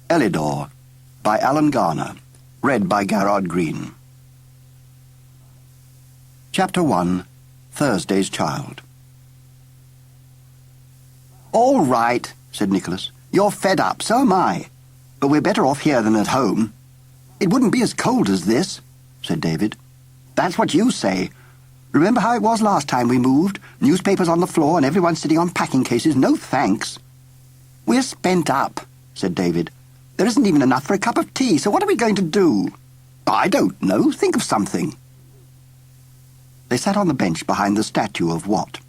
Elidor, by Garner, read by Garard Green. Chapter 1, Thursday's Child. "All right," said Nicholas. "You're fed up, so am I. But we're better off here than at home." "It wouldn't be as cold as this," said David. "That's what you say. Remember how it was last time we moved? Newspapers on the floor and everyone sitting on packing cases. No thanks." "We're spent up," said David. "There isn't even enough for a cup of tea, so what are we going to do?" "I don't know. Think of something." They sat on the bench behind the statue of Watt.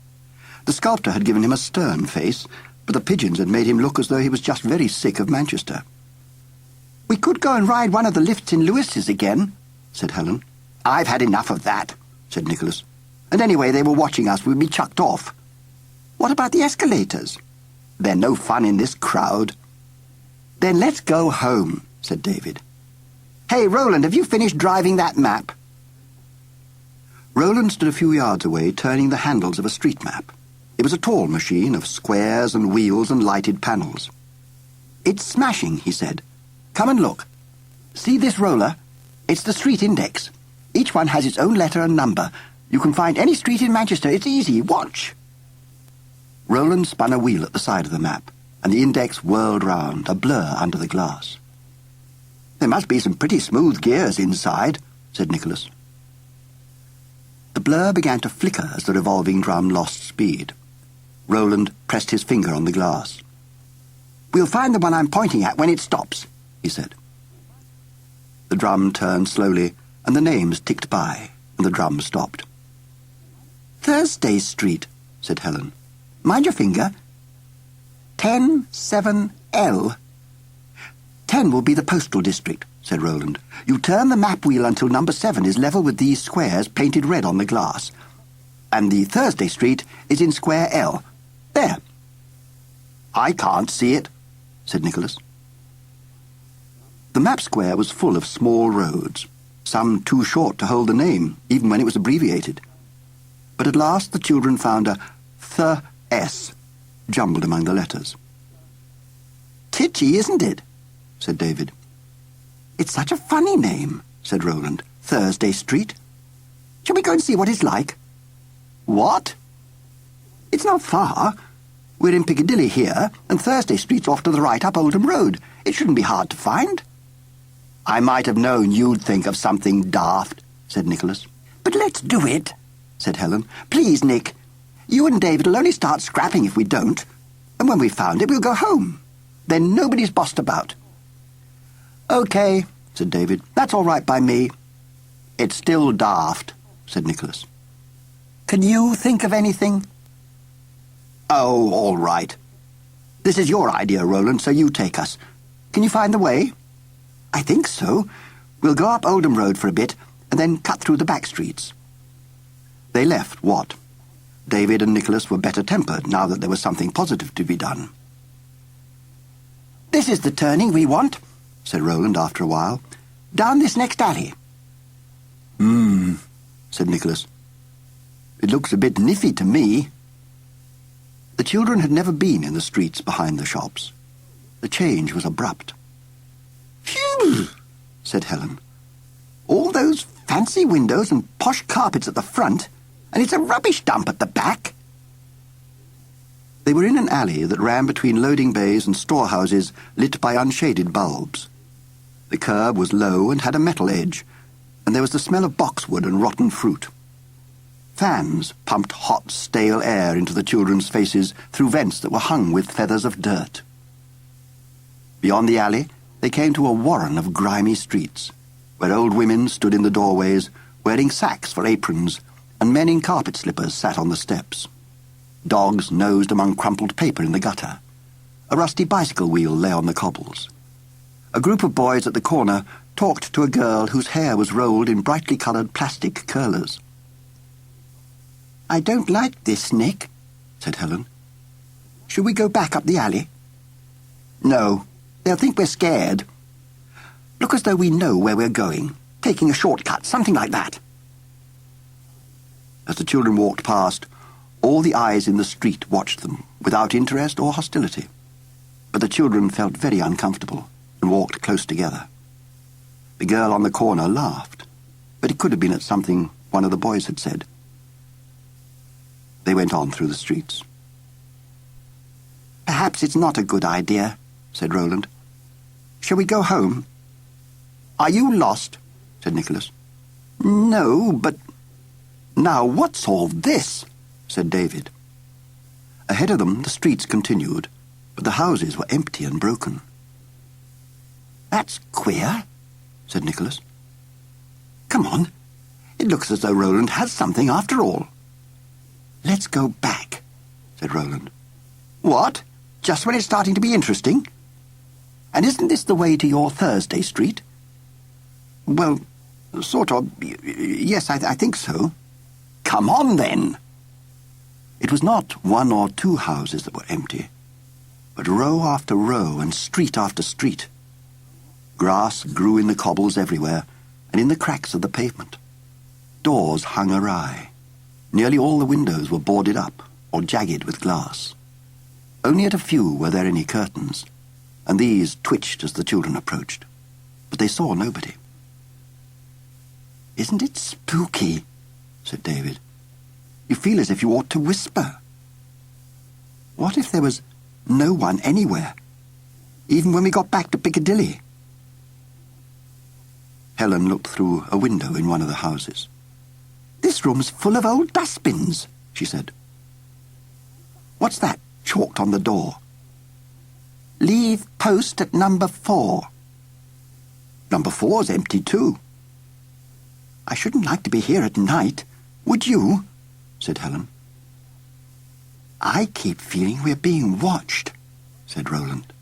The sculptor had given him a stern face, but the pigeons had made him look as though he was just very sick of Manchester. "We could go and ride one of the lifts in Lewis's again," said Helen. "I've had enough of that," said Nicholas. "And anyway, they were watching us. We'd be chucked off." "What about the escalators?" "They're no fun in this crowd." "Then let's go home," said David. "Hey, Roland, have you finished driving that map?" Roland stood a few yards away, turning the handles of a street map. It was a tall machine of squares and wheels and lighted panels. "It's smashing," he said. "Come and look. See this roller? It's the street index. Each one has its own letter and number. You can find any street in Manchester. It's easy. Watch." Roland spun a wheel at the side of the map, and the index whirled round, a blur under the glass. "There must be some pretty smooth gears inside," said Nicholas. The blur began to flicker as the revolving drum lost speed. Roland pressed his finger on the glass. "We'll find the one I'm pointing at when it stops," he said. The drum turned slowly, and the names ticked by, and the drum stopped. "Thursday Street," said Helen. "Mind your finger. 10-7-L. 10 will be the postal district," said Roland. "You turn the map wheel until number 7 is level with these squares painted red on the glass. And the Thursday Street is in square L. There." "I can't see it," said Nicholas. The map square was full of small roads, some too short to hold the name, even when it was abbreviated. But at last the children found a Th-S jumbled among the letters. "Titchy, isn't it?" said David. "It's such a funny name," said Roland. "Thursday Street. Shall we go and see what it's like?" "What?" "It's not far. We're in Piccadilly here, and Thursday Street's off to the right up Oldham Road. It shouldn't be hard to find." "I might have known you'd think of something daft," said Nicholas. "But let's do it," said Helen. "Please, Nick. You and David will only start scrapping if we don't. And when we've found it, we'll go home. Then nobody's bossed about." "OK," said David. "That's all right by me." "It's still daft," said Nicholas. "Can you think of anything?" "Oh, all right. This is your idea, Roland, so you take us. Can you find the way?" "I think so. We'll go up Oldham Road for a bit, and then cut through the back streets." They left Watt. David and Nicholas were better tempered now that there was something positive to be done. "This is the turning we want," said Roland after a while. "Down this next alley." Said Nicholas. "It looks a bit niffy to me." The children had never been in the streets behind the shops. The change was abrupt. "Phew!" said Helen. "All those fancy windows and posh carpets at the front, and it's a rubbish dump at the back." They were in an alley that ran between loading bays and storehouses lit by unshaded bulbs. The curb was low and had a metal edge, and there was the smell of boxwood and rotten fruit. Fans pumped hot, stale air into the children's faces through vents that were hung with feathers of dirt. Beyond the alley, they came to a warren of grimy streets, where old women stood in the doorways, wearing sacks for aprons, and men in carpet slippers sat on the steps. Dogs nosed among crumpled paper in the gutter. A rusty bicycle wheel lay on the cobbles. A group of boys at the corner talked to a girl whose hair was rolled in brightly coloured plastic curlers. "I don't like this, Nick," said Helen. "Should we go back up the alley?" "No. They'll think we're scared. Look as though we know where we're going. Taking a shortcut, something like that." As the children walked past, all the eyes in the street watched them, without interest or hostility. But the children felt very uncomfortable, and walked close together. The girl on the corner laughed, but it could have been at something one of the boys had said. They went on through the streets. "Perhaps it's not a good idea," said Roland. "Shall we go home?" "Are you lost?" said Nicholas. "No, but—" "Now, what's all this?" said David. Ahead of them, the streets continued, but the houses were empty and broken. "That's queer," said Nicholas. "Come on. It looks as though Roland has something after all." "Let's go back," said Roland. "What? Just when it's starting to be interesting? And isn't this the way to your Thursday Street?" "Well, sort of. Yes, I think so." "Come on, then." It was not one or two houses that were empty, but row after row and street after street. Grass grew in the cobbles everywhere and in the cracks of the pavement. Doors hung awry. Nearly all the windows were boarded up or jagged with glass. Only at a few were there any curtains, and these twitched as the children approached, but they saw nobody. "Isn't it spooky?" said David. "You feel as if you ought to whisper. What if there was no one anywhere, even when we got back to Piccadilly?" Helen looked through a window in one of the houses. "This room's full of old dustbins," she said. "What's that chalked on the door?" "Leave post at number 4. "Number 4's empty too." "I shouldn't like to be here at night. Would you?" said Helen. "I keep feeling we're being watched," said Roland.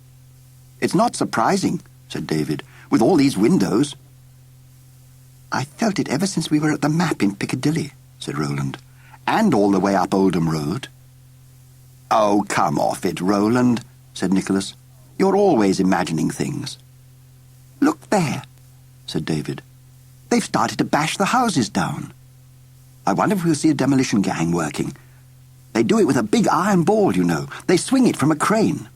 "It's not surprising," said David, "with all these windows." "I felt it ever since we were at the map in Piccadilly," said Roland, "and all the way up Oldham Road." "Oh, come off it, Roland," said Nicholas. "You're always imagining things." "Look there," said David. "They've started to bash the houses down. I wonder if we'll see a demolition gang working. They do it with a big iron ball, you know. They swing it from a crane."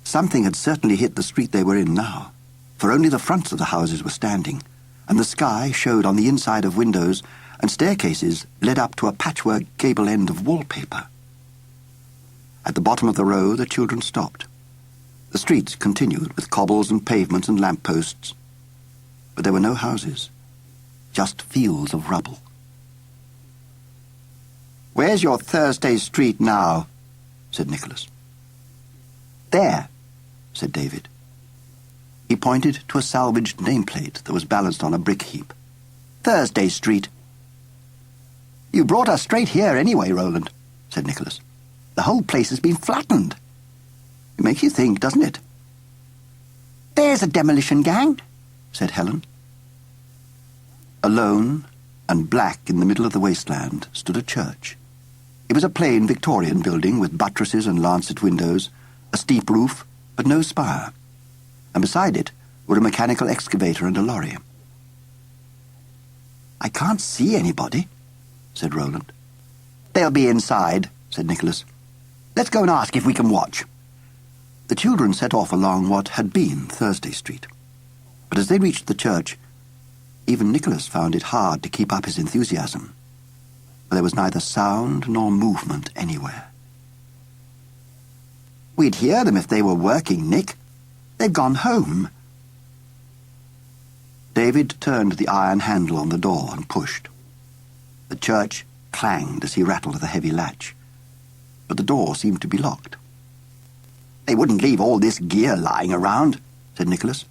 Something had certainly hit the street they were in now, for only the fronts of the houses were standing, and the sky showed on the inside of windows, and staircases led up to a patchwork gable end of wallpaper. At the bottom of the row, the children stopped. The streets continued with cobbles and pavements and lampposts, but there were no houses, just fields of rubble. "Where's your Thursday Street now?" said Nicholas. "There," said David. He pointed to a salvaged nameplate that was balanced on a brick heap. "Thursday Street." "You brought us straight here anyway, Roland," said Nicholas. "The whole place has been flattened. It makes you think, doesn't it?" "There's a demolition gang," said Helen. Alone and black in the middle of the wasteland stood a church. It was a plain Victorian building with buttresses and lancet windows, a steep roof, but no spire, and beside it were a mechanical excavator and a lorry. "I can't see anybody," said Roland. "They'll be inside," said Nicholas. "Let's go and ask if we can watch." The children set off along what had been Thursday Street, but as they reached the church, even Nicholas found it hard to keep up his enthusiasm, for there was neither sound nor movement anywhere. "We'd hear them if they were working, Nick. They've gone home." David turned the iron handle on the door and pushed. The church clanged as he rattled the heavy latch, but the door seemed to be locked. "They wouldn't leave all this gear lying around," said Nicholas.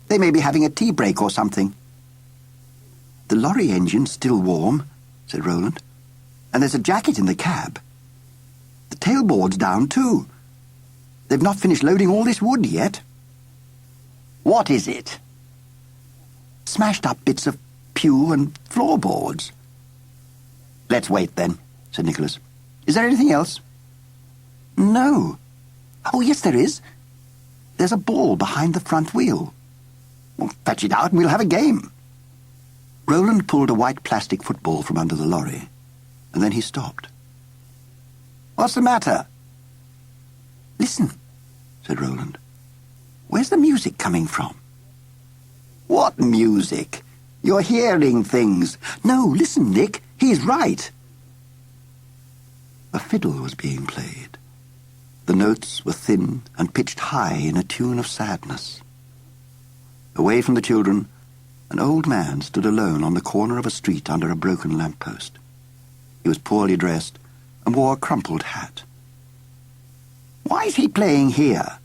"They may be having a tea break or something." "The lorry engine's still warm," said Roland, "and there's a jacket in the cab. The tailboard's down too. They've not finished loading all this wood yet." "What is it?" "Smashed up bits of pew and floorboards." "Let's wait then," said Nicholas. "Is there anything else?" "No. Oh, yes, there is. There's a ball behind the front wheel." "Well, fetch it out and we'll have a game." Roland pulled a white plastic football from under the lorry, and then he stopped. "What's the matter?" "Listen," said Roland. Where's the music coming from? What music? You're hearing things. No, listen, Nick. He's right. A fiddle was being played. The notes were thin and pitched high in a tune of sadness. Away from the children, an old man stood alone on the corner of a street under a broken lamppost. He was poorly dressed and wore a crumpled hat. "Why is he playing here?"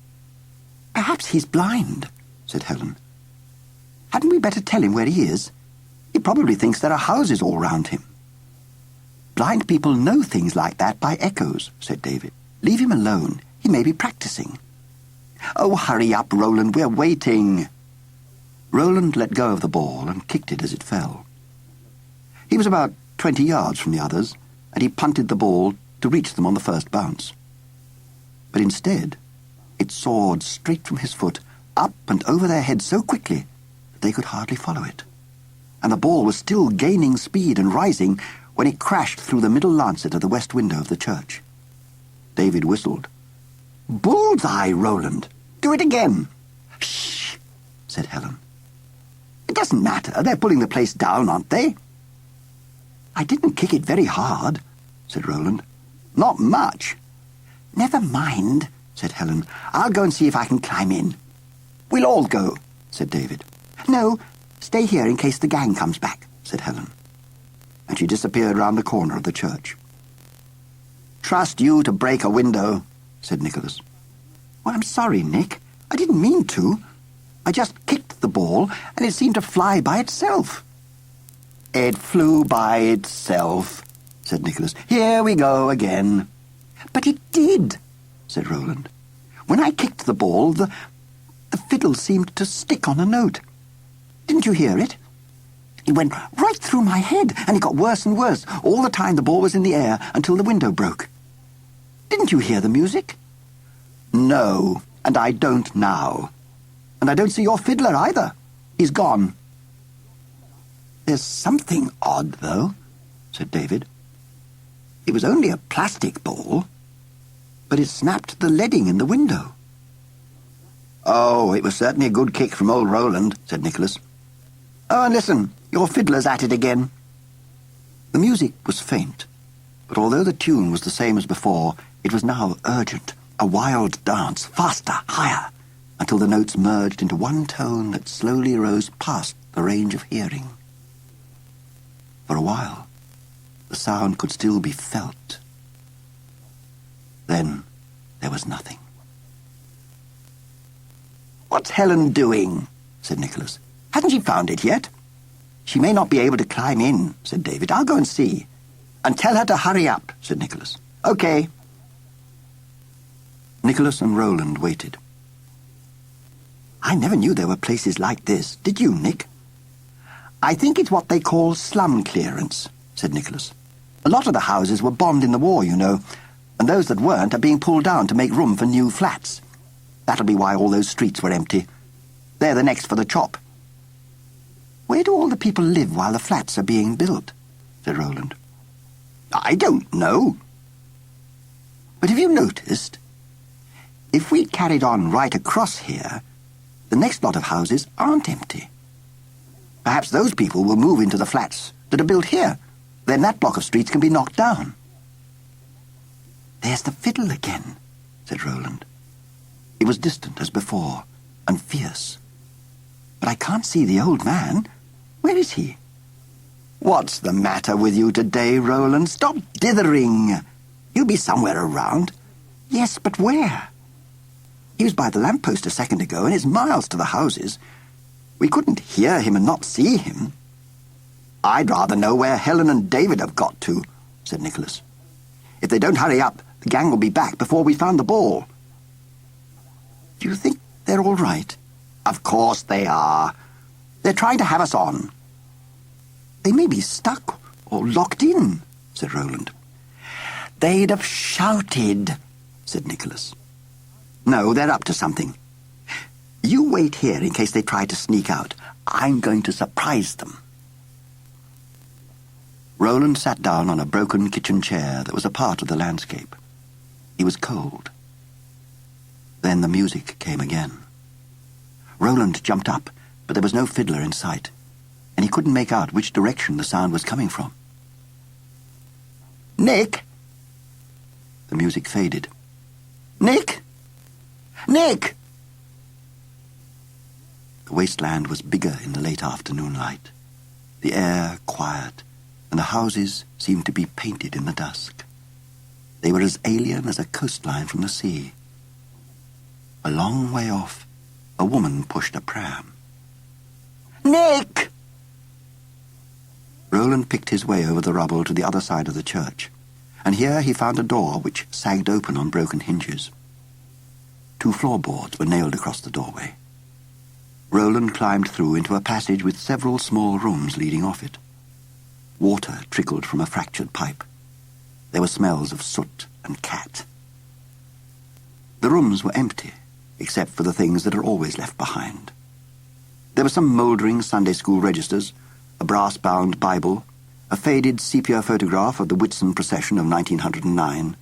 "Perhaps he's blind," said Helen. "Hadn't we better tell him where he is? He probably thinks there are houses all round him." "Blind people know things like that by echoes," said David. "Leave him alone. He may be practicing." "Oh, hurry up, Roland. We're waiting." Roland let go of the ball and kicked it as it fell. He was about 20 yards from the others, and he punted the ball to reach them on the first bounce. But instead, it soared straight from his foot, up and over their heads so quickly that they could hardly follow it. And the ball was still gaining speed and rising when it crashed through the middle lancet of the west window of the church. David whistled. "Bullseye, Roland! Do it again!" "Shh!" said Helen. "It doesn't matter. They're pulling the place down, aren't they?" "I didn't kick it very hard," said Roland. "Not much." "Never mind," said Helen. "I'll go and see if I can climb in." "We'll all go," said David. "No, stay here in case the gang comes back," said Helen. And she disappeared round the corner of the church. "Trust you to break a window," said Nicholas. "Well, I'm sorry, Nick. I didn't mean to. I just kicked the ball, and it seemed to fly by itself." "It flew by itself," said Nicholas. "Here we go again." "But it did," said Roland. "When I kicked the ball, the fiddle seemed to stick on a note. Didn't you hear it? It went right through my head, and it got worse and worse all the time the ball was in the air until the window broke. Didn't you hear the music?" "No, and I don't now. And I don't see your fiddler either. He's gone." "There's something odd, though," said David. "It was only a plastic ball, but it snapped the leading in the window." "Oh, it was certainly a good kick from old Roland," said Nicholas. "Oh, and listen, your fiddler's at it again." The music was faint, but although the tune was the same as before, it was now urgent, a wild dance, faster, higher, until the notes merged into one tone that slowly rose past the range of hearing. For a while, the sound could still be felt. Then there was nothing. "What's Helen doing?" said Nicholas. "Hasn't she found it yet?" "She may not be able to climb in," said David. "I'll go and see." "And tell her to hurry up," said Nicholas. "Okay." Nicholas and Roland waited. "I never knew there were places like this. Did you, Nick?" "I think it's what they call slum clearance," said Nicholas. "A lot of the houses were bombed in the war, you know, and those that weren't are being pulled down to make room for new flats. That'll be why all those streets were empty. They're the next for the chop." "Where do all the people live while the flats are being built?" said Roland. "I don't know." "But have you noticed? If we'd carried on right across here, the next lot of houses aren't empty. Perhaps those people will move into the flats that are built here. Then that block of streets can be knocked down." "There's the fiddle again," said Roland. It was distant as before, and fierce. "But I can't see the old man. Where is he?" "What's the matter with you today, Roland? Stop dithering. He'll be somewhere around." "Yes, but where?" "He was by the lamppost a second ago, and it's miles to the houses. We couldn't hear him and not see him." "I'd rather know where Helen and David have got to," said Nicholas. "If they don't hurry up, the gang will be back before we found the ball." "Do you think they're all right?" "Of course they are. They're trying to have us on." "They may be stuck or locked in," said Roland. "They'd have shouted," said Nicholas. "No, they're up to something. You wait here in case they try to sneak out. I'm going to surprise them." Roland sat down on a broken kitchen chair that was a part of the landscape. He was cold. Then the music came again. Roland jumped up, but there was no fiddler in sight, and he couldn't make out which direction the sound was coming from. "Nick!" The music faded. "Nick! Nick!" The wasteland was bigger in the late afternoon light, the air quiet, and the houses seemed to be painted in the dusk. They were as alien as a coastline from the sea. A long way off, a woman pushed a pram. "Nick!" Roland picked his way over the rubble to the other side of the church, and here he found a door which sagged open on broken hinges. 2 floorboards were nailed across the doorway. Roland climbed through into a passage with several small rooms leading off it. Water trickled from a fractured pipe. There were smells of soot and cat. The rooms were empty, except for the things that are always left behind. There were some mouldering Sunday school registers, a brass-bound Bible, a faded sepia photograph of the Whitsun procession of 1909,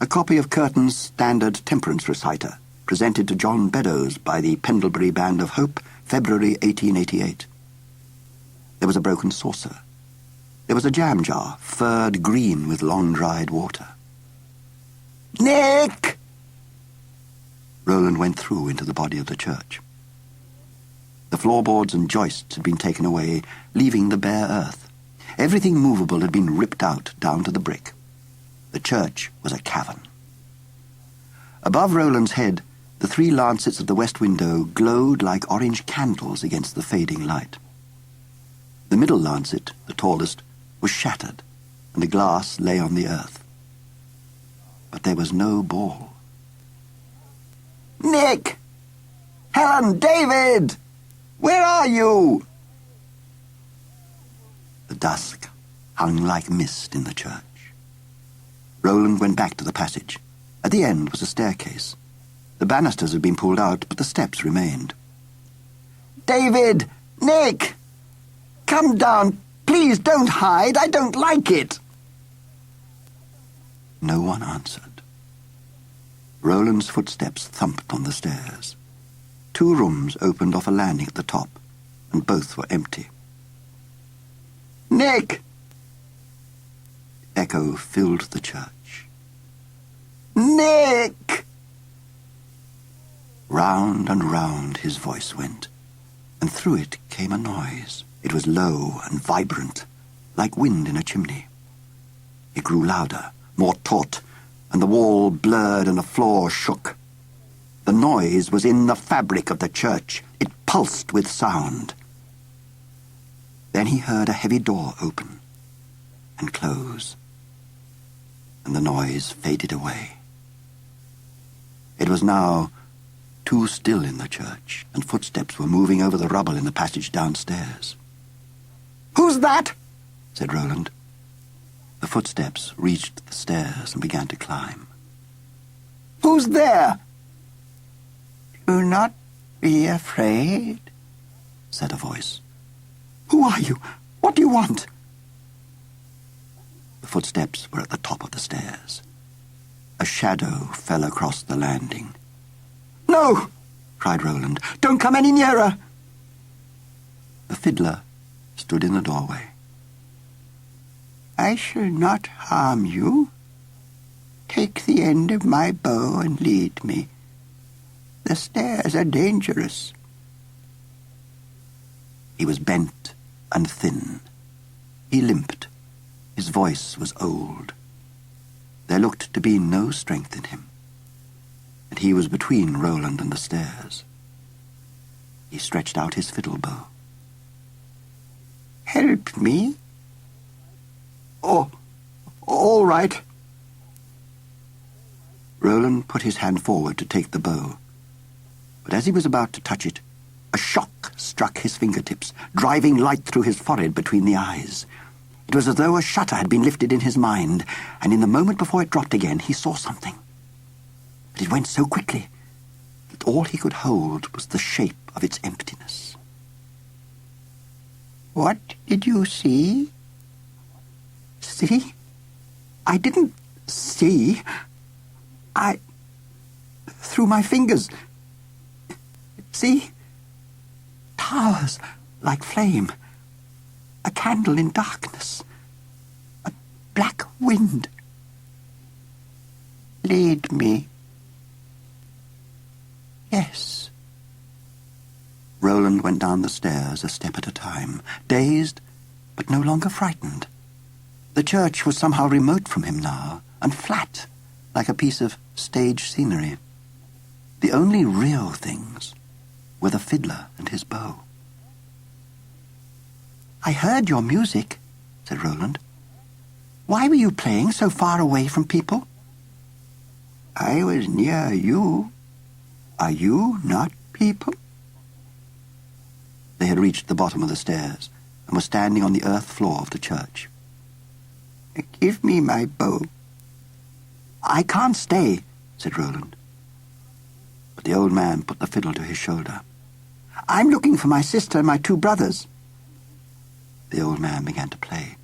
a copy of Curtin's standard temperance reciter, presented to John Beddoes by the Pendlebury Band of Hope, February 1888. There was a broken saucer. There was a jam jar, furred green with long-dried water. "Nick!" Roland went through into the body of the church. The floorboards and joists had been taken away, leaving the bare earth. Everything movable had been ripped out down to the brick. The church was a cavern. Above Roland's head, the 3 lancets of the west window glowed like orange candles against the fading light. The middle lancet, the tallest, was shattered, and the glass lay on the earth. But there was no ball. "Nick! Helen! David! Where are you?" The dusk hung like mist in the church. Roland went back to the passage. At the end was a staircase. The banisters had been pulled out, but the steps remained. "David! Nick! Come down! Please don't hide! I don't like it!" No one answered. Roland's footsteps thumped on the stairs. 2 rooms opened off a landing at the top, and both were empty. "Nick!" Echo filled the church. "Nick!" Round and round his voice went, and through it came a noise. It was low and vibrant, like wind in a chimney. It grew louder, more taut, and the wall blurred and the floor shook. The noise was in the fabric of the church. It pulsed with sound. Then he heard a heavy door open and close, and the noise faded away. It was now too still in the church, and footsteps were moving over the rubble in the passage downstairs. "Who's that?" said Roland. The footsteps reached the stairs and began to climb. "Who's there?" "Do not be afraid," said a voice. "Who are you? What do you want?" The footsteps were at the top of the stairs. A shadow fell across the landing. "No!" cried Roland. "Don't come any nearer!" The fiddler stood in the doorway. "I shall not harm you. Take the end of my bow and lead me. The stairs are dangerous." He was bent and thin. He limped. His voice was old. There looked to be no strength in him, and he was between Roland and the stairs. He stretched out his fiddle bow. "Help me?" "Oh, all right." Roland put his hand forward to take the bow, but as he was about to touch it, a shock struck his fingertips, driving light through his forehead between the eyes. It was as though a shutter had been lifted in his mind, and in the moment before it dropped again, he saw something. But it went so quickly that all he could hold was the shape of its emptiness. "What did you see?" "See? I didn't see. Through my fingers. See? Stars like flame. A candle in darkness. A black wind. Lead me. Yes. Roland went down the stairs a step at a time, dazed, but no longer frightened. The church was somehow remote from him now, and flat, like a piece of stage scenery. The only real things were the fiddler and his bow. "I heard your music," said Roland. "Why were you playing so far away from people?" "I was near you. Are you not people?" They had reached the bottom of the stairs and were standing on the earth floor of the church. "Give me my bow." "I can't stay," said Roland. But the old man put the fiddle to his shoulder. "I'm looking for my sister and my 2 brothers." The old man began to play.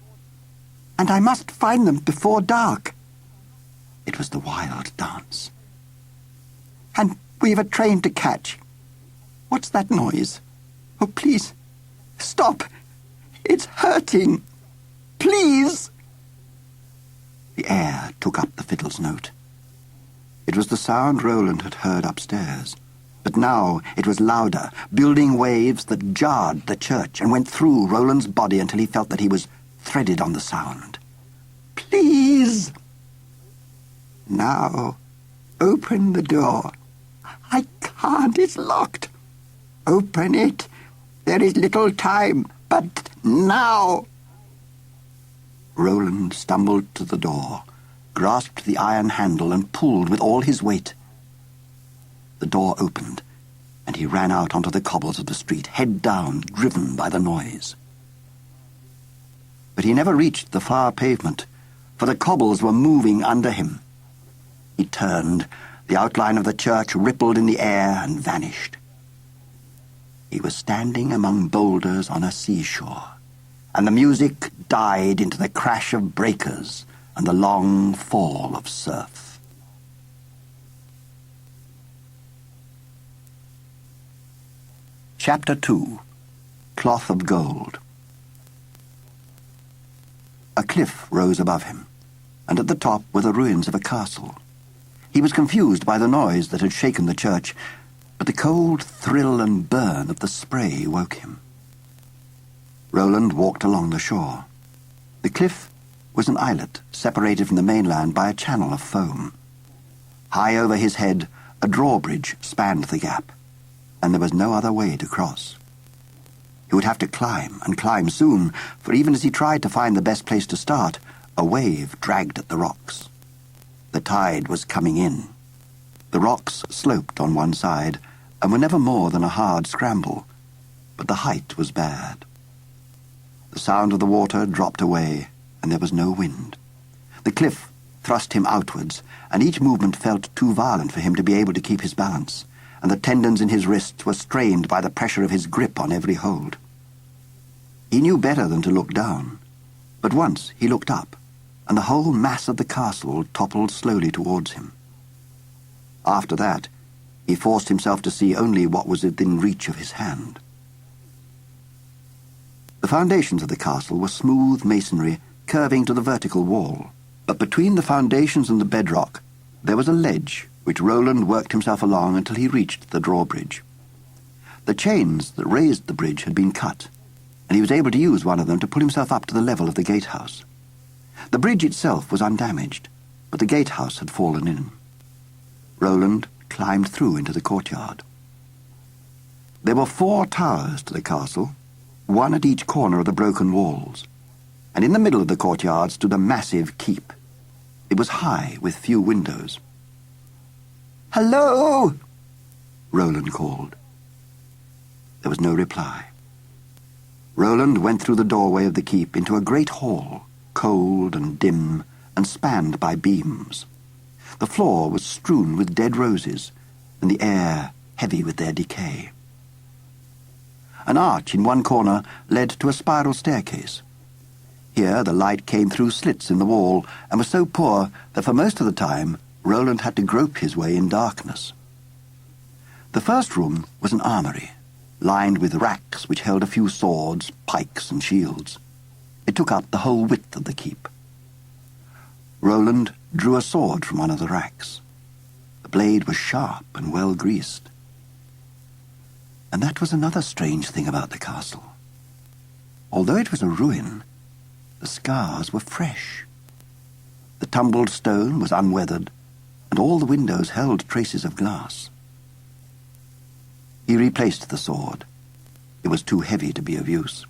"And I must find them before dark." It was the wild dance. "And we've a train to catch. What's that noise? Oh, please, stop. It's hurting. Please." The air took up the fiddle's note. It was the sound Roland had heard upstairs, but now it was louder, building waves that jarred the church and went through Roland's body until he felt that he was threaded on the sound. "Please." "Now, open the door." "I can't, it's locked." "Open it. There is little time, but now." Roland stumbled to the door, grasped the iron handle and pulled with all his weight. The door opened, and he ran out onto the cobbles of the street, head down, driven by the noise. But he never reached the far pavement, for the cobbles were moving under him. He turned. The outline of the church rippled in the air and vanished. He was standing among boulders on a seashore, and the music died into the crash of breakers and the long fall of surf. Chapter 2. Cloth of Gold. A cliff rose above him, and at the top were the ruins of a castle. He was confused by the noise that had shaken the church, but the cold thrill and burn of the spray woke him. Roland walked along the shore. The cliff was an islet separated from the mainland by a channel of foam. High over his head, a drawbridge spanned the gap, and there was no other way to cross. He would have to climb, and climb soon, for even as he tried to find the best place to start, a wave dragged at the rocks. The tide was coming in. The rocks sloped on one side, and were never more than a hard scramble, but the height was bad. The sound of the water dropped away, and there was no wind. The cliff thrust him outwards, and each movement felt too violent for him to be able to keep his balance, and the tendons in his wrists were strained by the pressure of his grip on every hold. He knew better than to look down, but once he looked up, and the whole mass of the castle toppled slowly towards him. After that, he forced himself to see only what was within reach of his hand. The foundations of the castle were smooth masonry curving to the vertical wall, but between the foundations and the bedrock there was a ledge which Roland worked himself along until he reached the drawbridge. The chains that raised the bridge had been cut, and he was able to use one of them to pull himself up to the level of the gatehouse. The bridge itself was undamaged, but the gatehouse had fallen in. Roland climbed through into the courtyard. There were 4 towers to the castle, one at each corner of the broken walls, and in the middle of the courtyard stood a massive keep. It was high, with few windows. "Hello!" Roland called. There was no reply. Roland went through the doorway of the keep into a great hall, cold and dim, and spanned by beams. The floor was strewn with dead roses, and the air heavy with their decay. An arch in one corner led to a spiral staircase. Here the light came through slits in the wall, and was so poor that for most of the time Roland had to grope his way in darkness. The first room was an armory, lined with racks which held a few swords, pikes, and shields. It took up the whole width of the keep. Roland drew a sword from one of the racks. The blade was sharp and well greased. And that was another strange thing about the castle. Although it was a ruin, the scars were fresh. The tumbled stone was unweathered, and all the windows held traces of glass. He replaced the sword. It was too heavy to be of use.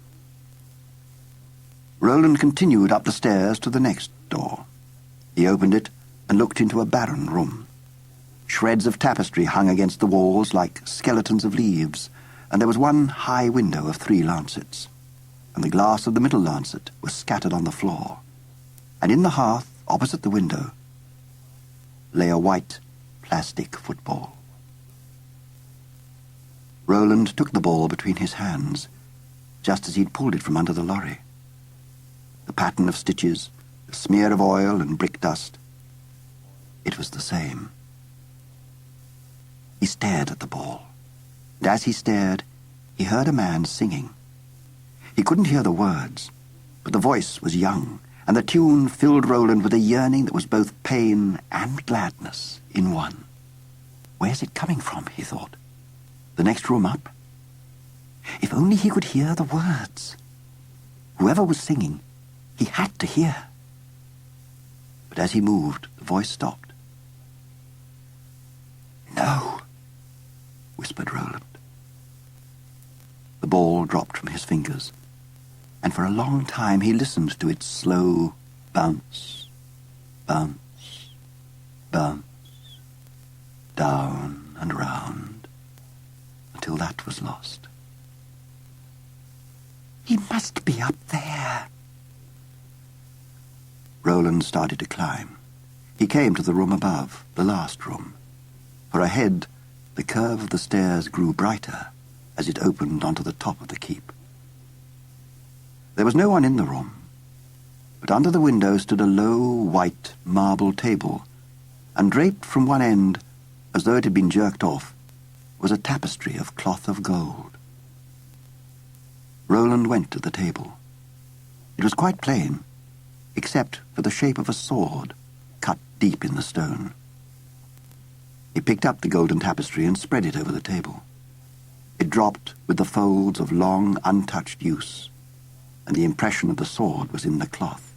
Roland continued up the stairs to the next door. He opened it and looked into a barren room. Shreds of tapestry hung against the walls like skeletons of leaves, and there was one high window of 3 lancets, and the glass of the middle lancet was scattered on the floor. And in the hearth, opposite the window, lay a white plastic football. Roland took the ball between his hands, just as he'd pulled it from under the lorry. The pattern of stitches, the smear of oil and brick dust, it was the same. He stared at the ball, and as he stared, he heard a man singing. He couldn't hear the words, but the voice was young, and the tune filled Roland with a yearning that was both pain and gladness in one. Where's it coming from, he thought. The next room up? If only he could hear the words. Whoever was singing, he had to hear. But as he moved, the voice stopped. "No," whispered Roland. The ball dropped from his fingers, and for a long time he listened to its slow bounce, bounce, bounce, down and round, until that was lost. "He must be up there." Roland started to climb. He came to the room above, the last room. For ahead, the curve of the stairs grew brighter as it opened onto the top of the keep. There was no one in the room, but under the window stood a low, white marble table, and draped from one end, as though it had been jerked off, was a tapestry of cloth of gold. Roland went to the table. It was quite plain, except for the shape of a sword cut deep in the stone. He picked up the golden tapestry and spread it over the table. It dropped with the folds of long, untouched use, and the impression of the sword was in the cloth.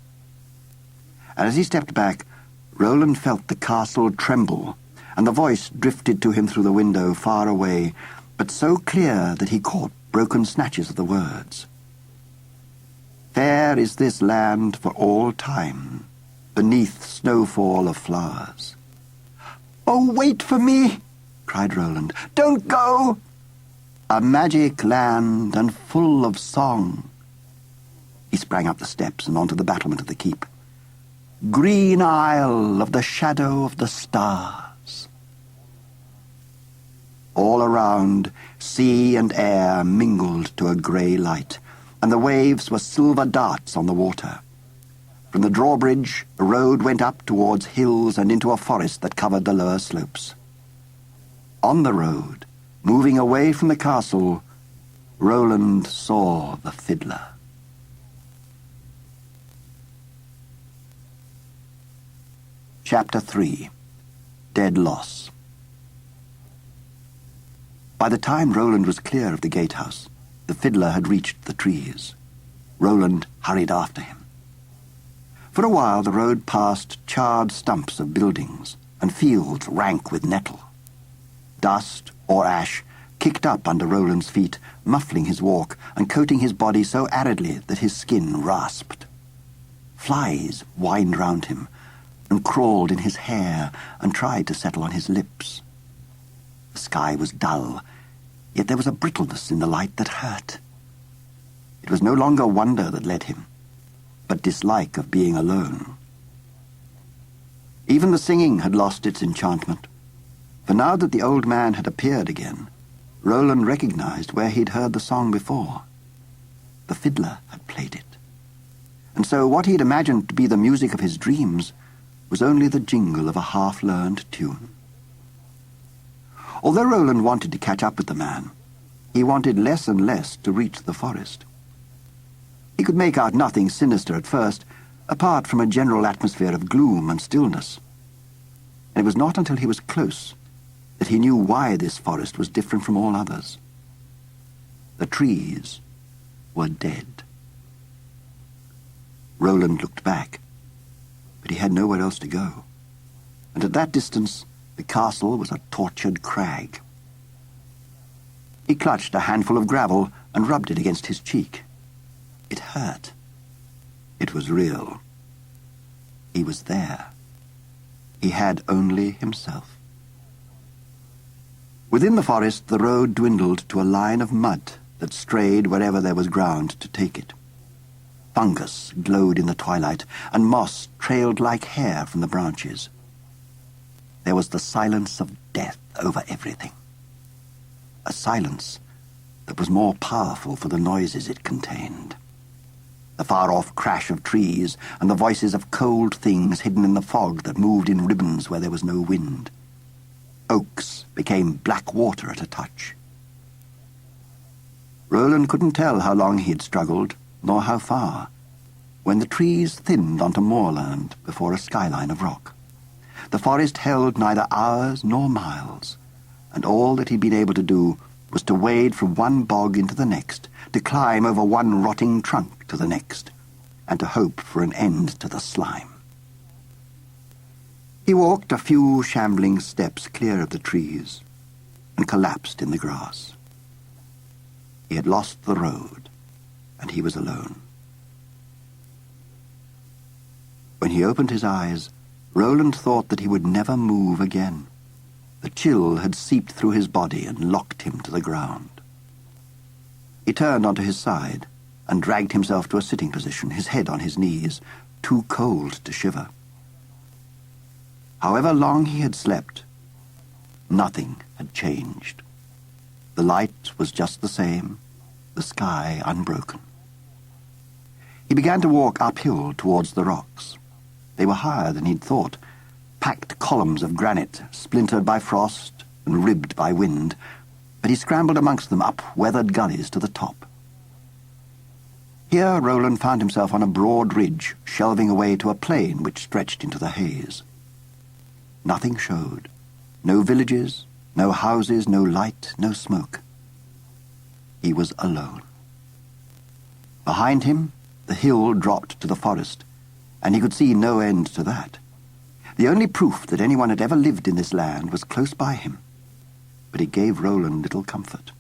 And as he stepped back, Roland felt the castle tremble, and the voice drifted to him through the window far away, but so clear that he caught broken snatches of the words. "Fair is this land for all time, beneath snowfall of flowers." "Oh, wait for me!" cried Roland. "Don't go!" "A magic land and full of song." He sprang up the steps and onto the battlement of the keep. "Green Isle of the shadow of the stars." All around, sea and air mingled to a grey light, and the waves were silver darts on the water. From the drawbridge, a road went up towards hills and into a forest that covered the lower slopes. On the road, moving away from the castle, Roland saw the fiddler. Chapter 3. Dead Loss. By the time Roland was clear of the gatehouse, the fiddler had reached the trees. Roland hurried after him. For a while the road passed charred stumps of buildings and fields rank with nettle. Dust or ash kicked up under Roland's feet, muffling his walk and coating his body so aridly that his skin rasped. Flies whined round him and crawled in his hair and tried to settle on his lips. The sky was dull, yet there was a brittleness in the light that hurt. It was no longer wonder that led him, but dislike of being alone. Even the singing had lost its enchantment, for now that the old man had appeared again, Roland recognized where he'd heard the song before. The fiddler had played it. And so what he'd imagined to be the music of his dreams was only the jingle of a half-learned tune. Although Roland wanted to catch up with the man, He wanted less and less to reach the forest. He could make out nothing sinister at first, apart from a general atmosphere of gloom and stillness. And it was not until he was close that he knew why this forest was different from all others. The trees were dead. Roland looked back, but he had nowhere else to go. And at that distance, the castle was a tortured crag. He clutched a handful of gravel and rubbed it against his cheek. It hurt. It was real. He was there. He had only himself. Within the forest, the road dwindled to a line of mud that strayed wherever there was ground to take it. Fungus glowed in the twilight, and moss trailed like hair from the branches. There was the silence of death over everything. A silence that was more powerful for the noises it contained. The far-off crash of trees and the voices of cold things hidden in the fog that moved in ribbons where there was no wind. Oaks became black water at a touch. Roland couldn't tell how long he had struggled, nor how far, when the trees thinned onto moorland before a skyline of rock. The forest held neither hours nor miles, and all that he'd been able to do was to wade from one bog into the next, to climb over one rotting trunk to the next, and to hope for an end to the slime. He walked a few shambling steps clear of the trees and collapsed in the grass. He had lost the road, and he was alone. When he opened his eyes, Roland thought that he would never move again. The chill had seeped through his body and locked him to the ground. He turned onto his side and dragged himself to a sitting position, his head on his knees, too cold to shiver. However long he had slept, nothing had changed. The light was just the same, the sky unbroken. He began to walk uphill towards the rocks. They were higher than he'd thought, packed columns of granite, splintered by frost and ribbed by wind, but he scrambled amongst them up weathered gullies to the top. Here Roland found himself on a broad ridge, shelving away to a plain which stretched into the haze. Nothing showed. No villages, no houses, no light, no smoke. He was alone. Behind him, the hill dropped to the forest, and he could see no end to that. The only proof that anyone had ever lived in this land was close by him, but it gave Roland little comfort.